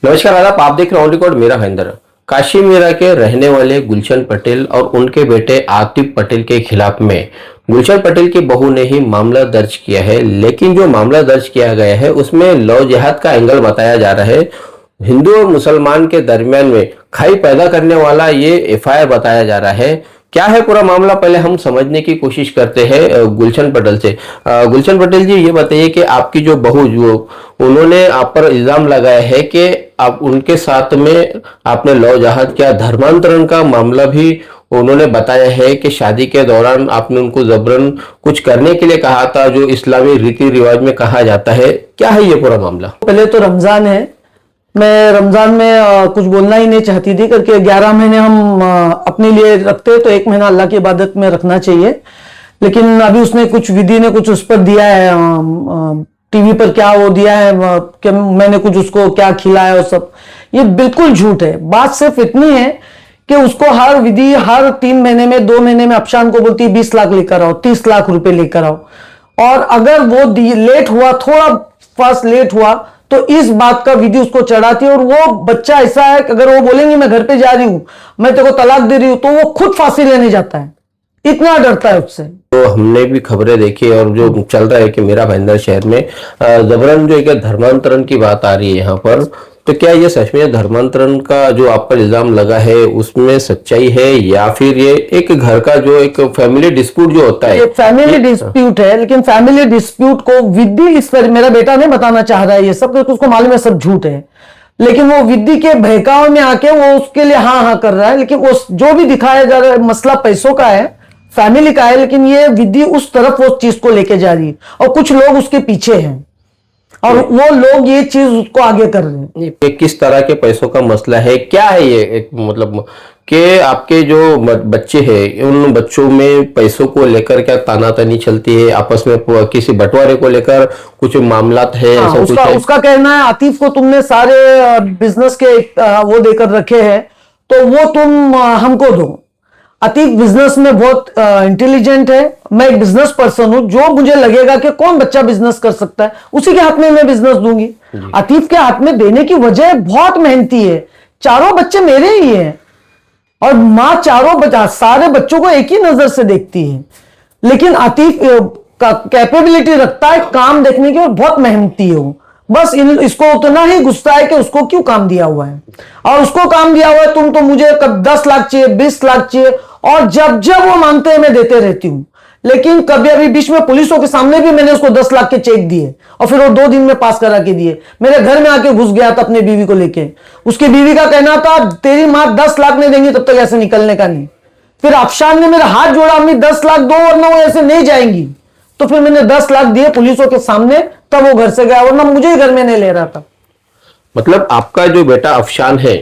नमस्कार आदाब, आप देख रहे हैं रिकॉर्ड मेरा महेंद्र। काशी मीरा के रहने वाले गुलशन पटेल और उनके बेटे आतिफ पटेल के खिलाफ में गुलशन पटेल की बहू ने ही मामला दर्ज किया है। लेकिन जो मामला दर्ज किया गया है उसमें लव जिहाद का एंगल बताया जा रहा है। हिंदू और मुसलमान के दरमियान में खाई पैदा करने वाला ये एफआईआर बताया जा रहा है। क्या है पूरा मामला, पहले हम समझने की कोशिश करते हैं गुलशन पटेल से। गुलशन पटेल जी, ये बताइए कि आपकी जो बहू जो उन्होंने आप पर इल्जाम लगाया है कि आप उनके साथ में आपने लव जहाद किया, धर्मांतरण का मामला भी उन्होंने बताया है कि शादी के दौरान आपने उनको जबरन कुछ करने के लिए कहा था, जो इस्लामी रीति रिवाज में कहा जाता है। क्या है ये पूरा मामला? पहले तो रमजान है, मैं रमजान में कुछ बोलना ही नहीं चाहती थी करके 11 महीने हम अपने लिए रखते तो 1 महीना अल्लाह की इबादत में रखना चाहिए। लेकिन अभी उसने कुछ विधि ने कुछ उस पर दिया है, टीवी पर क्या वो दिया है कि मैंने कुछ उसको क्या खिलाया और सब, ये बिल्कुल झूठ है। बात सिर्फ इतनी है कि उसको हर विधि हर 3 महीने में 2 महीने में अफशान को बोलती है 20 लाख लेकर आओ, 30 लाख रुपए लेकर आओ। और अगर वो लेट हुआ, थोड़ा फास्ट लेट हुआ तो इस बात का विधि उसको चढ़ाती है। और वो बच्चा ऐसा है कि अगर वो बोलेंगे मैं घर पे जा रही हूं, मैं तेरे को तलाक दे रही हूं, तो वो खुद फांसी लेने जाता है, इतना डरता है उससे। तो हमने भी खबरें देखी और जो चल रहा है कि मेरा भाईंदर शहर में जबरन जो एक धर्मांतरण की बात आ रही है यहाँ पर, तो क्या ये सच में धर्मांतरण का जो आप पर इल्जाम लगा है उसमें सच्चाई है, या फिर ये एक घर का जो एक फैमिली डिस्प्यूट जो होता है? ये फैमिली डिस्प्यूट है, लेकिन फैमिली डिस्प्यूट को विधि इस पर मेरा बेटा नहीं बताना चाह रहा है ये सब, तो उसको मालूम है सब झूठ है। लेकिन वो विधि के बहकाव में आके वो उसके लिए हाँ हाँ कर रहा है। लेकिन वो जो भी दिखाया जा रहा है मसला पैसों का है, फैमिली का है, लेकिन ये विधि उस तरफ वो चीज को लेके जा रही है और कुछ लोग उसके पीछे हैं और वो लोग ये चीज उसको आगे कर रहे हैं। ये किस तरह के पैसों का मसला है, क्या है ये? एक मतलब कि आपके जो बच्चे हैं उन बच्चों में पैसों को लेकर क्या तानातनी चलती है, आपस में किसी बंटवारे को लेकर कुछ मामलात है? हाँ, उसका कहना है आतिफ को तुमने सारे बिजनेस के वो देकर रखे हैं तो वो तुम हमको दो। आतिफ बिजनेस में बहुत इंटेलिजेंट है, मैं एक बिजनेस पर्सन हूं, जो मुझे लगेगा कि कौन बच्चा बिजनेस कर सकता है उसी के हाथ में मैं बिजनेस दूंगी। आतिफ के हाथ में देने की वजह बहुत मेहनती है, चारों बच्चे मेरे ही हैं और माँ सारे बच्चों को एक ही नजर से देखती है। लेकिन आतिफ का कैपेबिलिटी रखता है काम देखने की और बहुत मेहनती है वो। बस इसको उतना ही गुस्सा है कि उसको क्यों काम दिया हुआ है, और उसको काम दिया हुआ है तुम तो मुझे कब 10 लाख चाहिए, 20 लाख चाहिए, और जब जब वो मांगते हैं मैं देते रहती हूं। लेकिन कभी अभी बीच में पुलिसों के सामने भी मैंने उसको 10 लाख के चेक दिए और फिर वो 2 दिन में पास करा के दिए। मेरे घर में आके घुस गया था अपनी बीवी को लेके, उसकी बीवी का कहना था तेरी मां 10 लाख नहीं देंगी तब तक ऐसे निकलने का नहीं। फिर अफशान ने मेरा हाथ जोड़ा, अम्मी 10 लाख दो वरना वो ऐसे नहीं जाएंगी। तो फिर मैंने 10 लाख दिए पुलिसों के सामने, तब वो घर से गया, वरना मुझे ही घर में नहीं ले रहा था। मतलब आपका जो बेटा अफशान है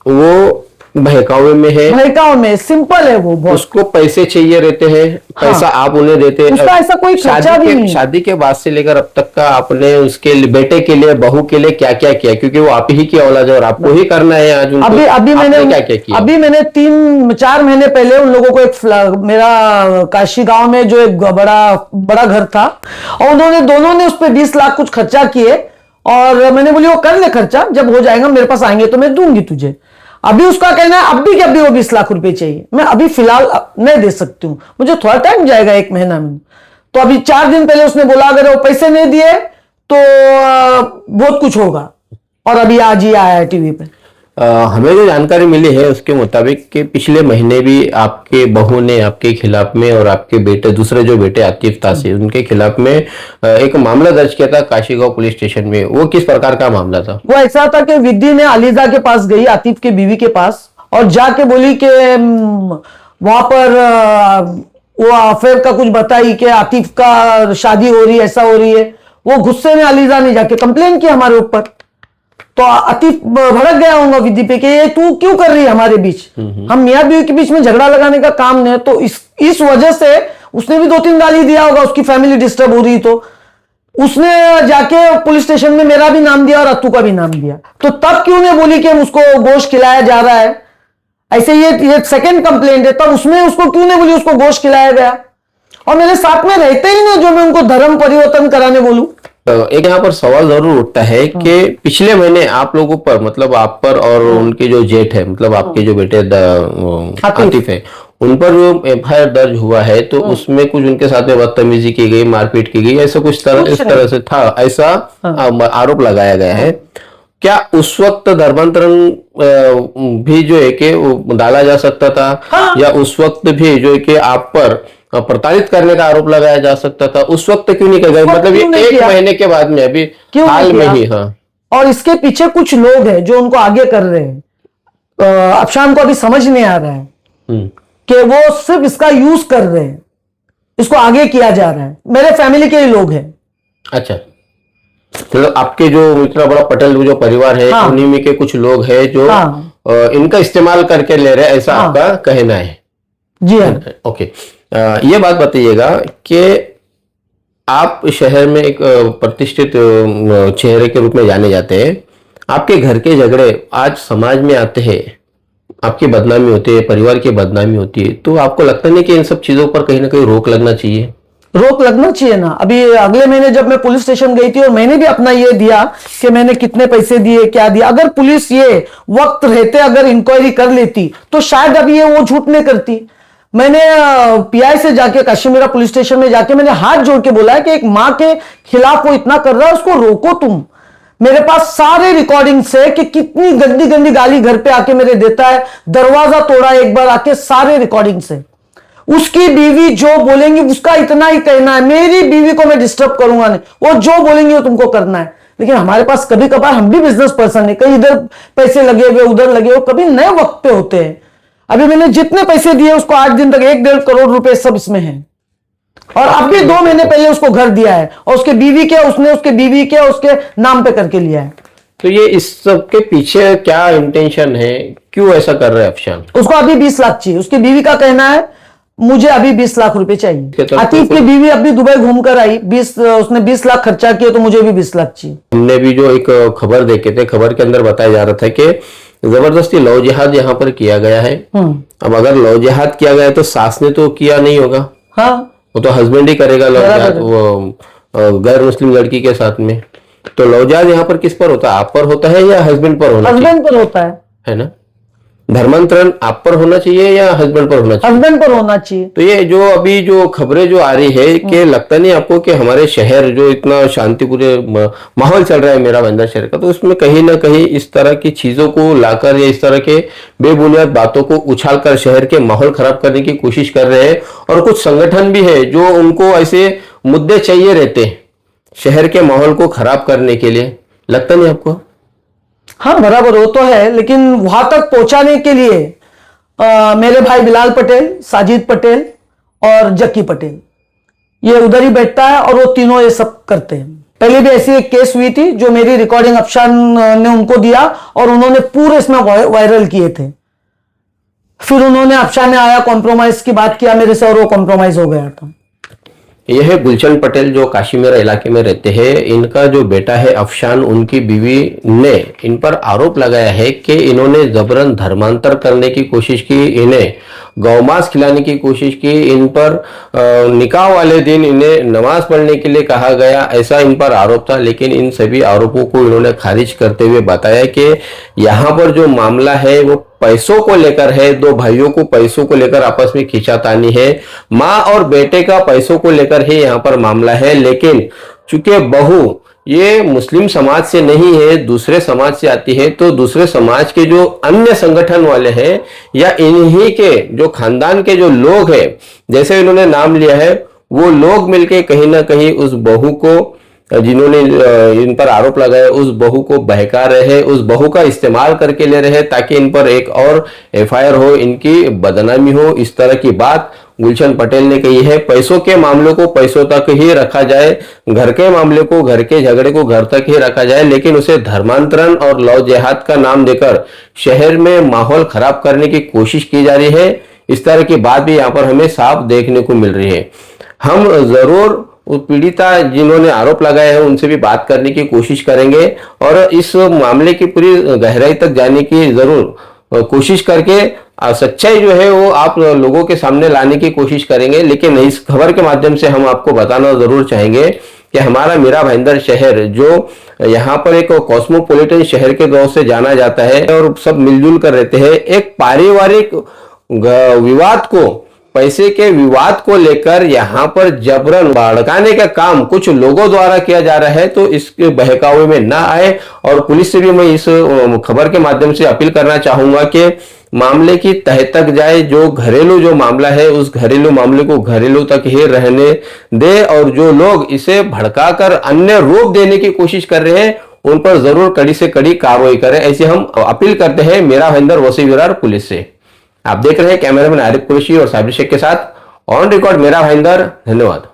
वो बहकावे में है, बहकावे में सिंपल है वो बहुत। उसको पैसे चाहिए रहते हैं, पैसा हाँ, आप उन्हें देते हैं। उसका ऐसा कोई खर्चा भी नहीं। शादी के बाद से लेकर अब तक का आपने उसके बेटे के लिए बहू के लिए क्या क्या किया, क्योंकि वो आप ही की औलाद है और आपको ही करना है आज उनको। अभी मैंने क्या क्या किया? अभी मैंने 3-4 महीने पहले उन लोगों को एक मेरा काशी गांव में जो एक बड़ा घर था और उन्होंने दोनों ने उस पर 20 लाख कुछ खर्चा किए और मैंने बोली वो कर ले खर्चा, जब हो जाएगा मेरे पास आएंगे तो मैं दूंगी तुझे। अभी उसका कहना है अभी वो 20 लाख रुपए चाहिए, मैं अभी फिलहाल नहीं दे सकती हूँ, मुझे थोड़ा टाइम जाएगा 1 महीना में। तो अभी 4 दिन पहले उसने बोला अगर वो पैसे नहीं दिए तो बहुत कुछ होगा, और अभी आज ही आया है टीवी पे। हमें जो जानकारी मिली है उसके मुताबिक कि पिछले महीने भी आपके बहू ने आपके खिलाफ में और आपके बेटे दूसरे जो बेटे आतिफ तासी उनके खिलाफ में एक मामला दर्ज किया था काशीगांव पुलिस स्टेशन में। वो किस प्रकार का मामला था? वो ऐसा था कि विधि ने अलीजा के पास गई, आतिफ के बीवी के पास, और जाके बोली कि वहां पर वो अफेयर का कुछ बताई कि आतिफ का शादी हो रही है, ऐसा हो रही है। वो गुस्से में अलीजा ने जाके कंप्लेन की हमारे ऊपर, तो आतिफ भड़क गया होगा विधि पे कि ये तू क्यों कर रही है हमारे बीच, हम मियां बीवी के बीच में झगड़ा लगाने का काम नहीं है। तो इस वजह से उसने भी 2-3 गाली दिया होगा, उसकी फैमिली डिस्टर्ब हो रही, तो उसने जाके पुलिस स्टेशन में मेरा भी नाम दिया और अत्तू का भी नाम दिया। तो तब क्यों ने बोली कि उसको गोश्त खिलाया जा रहा है, ऐसे ये सेकंड कंप्लेंट है, तब उसमें उसको क्यों नहीं बोली उसको गोश्त खिलाया गया। और मेरे साथ में रहते ही नहीं जो मैं उनको धर्म परिवर्तन कराने बोलूं, एक यहाँ पर सवाल जरूर उठता है कि पिछले महीने आप लोगों पर, मतलब आप पर और उनके जो जेठ है, मतलब आपके जो बेटे आतिफ है, उन पर जो एफआईआर दर्ज हुआ है, तो उसमें कुछ उनके साथ में बदतमीजी की गई, मारपीट की गई, ऐसा कुछ इस तरह से था, ऐसा आरोप लगाया गया है। क्या उस वक्त धर्मांतरण भी जो है कि वो डाला जा सकता था, या उस वक्त भी जो है कि आप पर प्रताड़ित करने का आरोप लगाया जा सकता था? उस वक्त क्यों नहीं किया? मतलब ये एक महीने के बाद में, अभी हाल में ही। हाँ, और इसके पीछे कुछ लोग हैं जो उनको आगे कर रहे हैं। अफशान को अभी समझ नहीं आ रहा है कि वो सिर्फ इसका यूज कर रहे हैं, इसको आगे किया जा रहा है। मेरे फैमिली के ही लोग हैं। अच्छा, तो आपके जो इतना बड़ा पटेल जो परिवार है, उन्हीं में के कुछ लोग हैं जो इनका इस्तेमाल करके ले रहे हैं, ऐसा आपका कहना है? जी हाँ। ओके, ये बात बताइएगा कि आप शहर में एक प्रतिष्ठित चेहरे के रूप में जाने जाते हैं, आपके घर के झगड़े आज समाज में आते हैं, आपकी बदनामी होती है, परिवार की बदनामी होती है, तो आपको लगता नहीं कि इन सब चीजों पर कहीं ना कहीं रोक लगना चाहिए? रोक लगना चाहिए ना। अभी अगले महीने जब मैं पुलिस स्टेशन गई थी और मैंने भी अपना ये दिया कि मैंने कितने पैसे दिए, क्या दिया, अगर पुलिस ये वक्त रहते अगर इंक्वायरी कर लेती तो शायद अभी ये वो झूठ नहीं करती। मैंने पीआई से जाके काशीमीरा पुलिस स्टेशन में जाके मैंने हाथ जोड़ के बोला है कि एक मां के खिलाफ वो इतना कर रहा है, उसको रोको तुम। मेरे पास सारे रिकॉर्डिंग्स है कि कितनी गंदी गंदी गाली घर पे आके मेरे देता है, दरवाजा तोड़ा एक बार आके, सारे रिकॉर्डिंग्स है। उसकी बीवी जो बोलेंगी उसका इतना ही कहना है, मेरी बीवी को मैं डिस्टर्ब करूंगा नहीं, वो जो बोलेंगी वो तुमको करना है। लेकिन हमारे पास कभी कभार, हम भी बिजनेस पर्सन है, कहीं इधर पैसे लगे हुए उधर लगे हुए, कभी नए वक्त पे होते हैं। अभी मैंने जितने पैसे दिए उसको 8 दिन तक 1-1.5 करोड़ रुपए सब इसमें है। और अब भी 2 महीने पहले उसको घर दिया है, और उसके बीवी के, उसने उसके बीवी के उसके नाम पे करके लिया है। तो ये इस सब के पीछे क्या इंटेंशन है, क्यों ऐसा कर रहे हैं अफशान? उसको अभी 20 लाख चाहिए। उसकी बीवी का कहना है मुझे अभी 20 लाख रुपए चाहिए। आतिफ की बीवी अभी दुबई घूमकर आई, उसने 20 लाख खर्चा किया, तो मुझे भी 20 लाख चाहिए। हमने भी जो एक खबर देखे थे, खबर के अंदर बताया जा रहा था कि जबरदस्ती लव जिहाद यहाँ पर किया गया है। अब अगर लव जिहाद किया गया है तो सास ने तो किया नहीं होगा, हाँ, वो तो हस्बैंड ही करेगा लव जिहाद, वो गैर मुस्लिम लड़की के साथ में। तो लव जिहाद यहाँ पर किस पर होता है? आप पर होता है या हस्बैंड पर होना चाहिए? हस्बैंड पर होता है ना? धर्मांतरण आप पर होना चाहिए या हस्बैंड पर होना चाहिए? हस्बैंड पर होना चाहिए। तो ये जो अभी जो खबरें जो आ रही है, कि लगता नहीं आपको कि हमारे शहर जो इतना शांतिपूर्ण माहौल चल रहा है मेरा भाईंदर शहर का, तो उसमें कहीं ना कहीं इस तरह की चीजों को लाकर या इस तरह के बेबुनियाद बातों को उछालकर शहर के माहौल खराब करने की कोशिश कर रहे हैं? और कुछ संगठन भी है जो उनको ऐसे मुद्दे चाहिए रहते हैं शहर के माहौल को खराब करने के लिए, लगता नहीं आपको? हाँ, बराबर वो तो है, लेकिन वहां तक पहुंचाने के लिए मेरे भाई बिलाल पटेल, साजिद पटेल और जक्की पटेल, ये उधर ही बैठता है और वो तीनों ये सब करते हैं। पहले भी ऐसी एक केस हुई थी जो मेरी रिकॉर्डिंग अफशान ने उनको दिया और उन्होंने पूरे इसमें वायरल किए थे। फिर उन्होंने, अफशान ने आया, कॉम्प्रोमाइज की बात किया मेरे से और वो कॉम्प्रोमाइज हो गया था। यह है गुलशन पटेल जो काशीमीरा इलाके में रहते हैं। इनका जो बेटा है अफशान, उनकी बीवी ने इन पर आरोप लगाया है कि इन्होंने जबरन धर्मांतर करने की कोशिश की, इन्हें गौमांस खिलाने की कोशिश की, इन पर निकाह वाले दिन इन्हें नमाज पढ़ने के लिए कहा गया, ऐसा इन पर आरोप था। लेकिन इन सभी आरोपों को इन्होंने खारिज करते हुए बताया कि यहाँ पर जो मामला है वो पैसों को लेकर है, दो भाइयों को पैसों को लेकर आपस में खींचातानी है, माँ और बेटे का पैसों को लेकर ही यहाँ पर मामला है। लेकिन चूंकि बहू ये मुस्लिम समाज से नहीं है, दूसरे समाज से आती है, तो दूसरे समाज के जो अन्य संगठन वाले हैं या इन्हीं के जो खानदान के जो लोग हैं, जैसे इन्होंने नाम लिया है, वो लोग मिलके कहीं ना कहीं उस बहू को, जिन्होंने इन पर आरोप लगाया, उस बहू को बहका रहे हैं, उस बहू का इस्तेमाल करके ले रहे हैं ताकि इन पर एक और एफआईआर हो, इनकी बदनामी हो। इस तरह की बात गुलशन पटेल ने कही है। पैसों के मामलों को पैसों तक ही रखा जाए, घर के मामले को, घर के झगड़े को घर तक ही रखा जाए, लेकिन उसे धर्मांतरण और लव जिहाद का नाम देकर शहर में माहौल खराब करने की कोशिश की जा रही है। इस तरह की बात भी यहाँ पर हमें साफ देखने को मिल रही है। हम जरूर उस पीड़िता जिन्होंने आरोप लगाए हैं उनसे भी बात करने की कोशिश करेंगे और इस मामले की पूरी गहराई तक जाने की जरूर कोशिश करके सच्चाई जो है वो आप लोगों के सामने लाने की कोशिश करेंगे। लेकिन इस खबर के माध्यम से हम आपको बताना जरूर चाहेंगे कि हमारा मीरा भाईंदर शहर जो यहाँ पर एक कॉस्मोपॉलिटन शहर के तौर से जाना जाता है और सब मिलजुल कर रहते हैं, एक पारिवारिक विवाद को, पैसे के विवाद को लेकर यहाँ पर जबरन भड़काने का काम कुछ लोगों द्वारा किया जा रहा है। तो इसके बहकावे में ना आए। और पुलिस से भी मैं इस खबर के माध्यम से अपील करना चाहूंगा कि मामले की तह तक जाए, जो घरेलू जो मामला है उस घरेलू मामले को घरेलू तक ही रहने दे, और जो लोग इसे भड़काकर अन्य रूप देने की कोशिश कर रहे हैं उन पर जरूर कड़ी से कड़ी कार्रवाई करें, ऐसी हम अपील करते हैं मीरा भाईंदर वसी विरार पुलिस से। आप देख रहे हैं कैमरामैन आरिफ कुरैशी और साबिर शेख के साथ ऑन रिकॉर्ड मीरा भाईंदर। धन्यवाद।